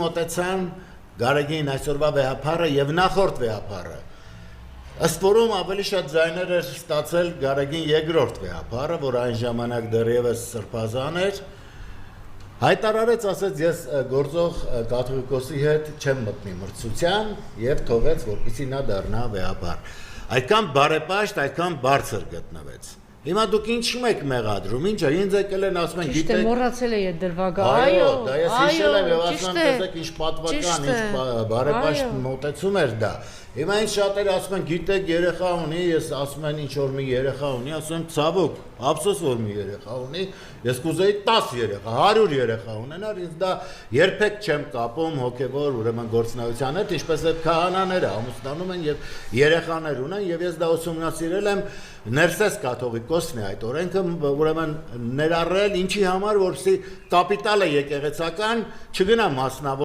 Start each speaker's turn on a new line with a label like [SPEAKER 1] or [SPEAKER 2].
[SPEAKER 1] Մոտեցան Գարեգին այսօրվա վեհապարը եւ նախորդ վեհապարը։ Ըստ որում ավելի շատ ձայներ էր ստացել Գարեգին երկրորդ վեհապարը, որ այն ժամանակ դեռևս սրբազան էր, հայտարարեց, ասեց ես գործող կաթողիկոսի հետ չեմ մտնի մրցության եւ թողեց, որպեսզի նա դառնա վեհապար։ Այդքան բարեպաշտ, այդքան բարձր գտնվեց։ Հիմա դուք ինչու եք մեղադրում, ինչա, ինձ եկել են ասում են
[SPEAKER 2] Ճիշտ է, մոռացել է դրվագը,
[SPEAKER 1] այո, դա ես հիշել եմ եւ ասում եմ, տեսեք ինչ պատվական, ինչ բարեպաշտ մոտեցում էր դա։ Հիմա ինձ շատերը ասում են, գիտեք, երեխա ունի, ես ասում են ինչ որ մի երեխա ունի, ասում եմ, ցավոք, ափսոս որ մի երեխա ունի, ես կուզեի 10 երեխա, 100 երեխա ունենար, ինձ դա երբեք չեմ կապում հոգեվոր ուրեմն գործնայության հետ, ինչպես է քահանաները ամուսնանում են եւ երեխաներ ունեն եւ ես դա ուսումնասիրել եմ Ներսես կաթողիկոսն է այդ օրենքը ուրեմն ներառել ինչի համար որպեսզի կապիտալը եկեղեցական չգնա մասնավոր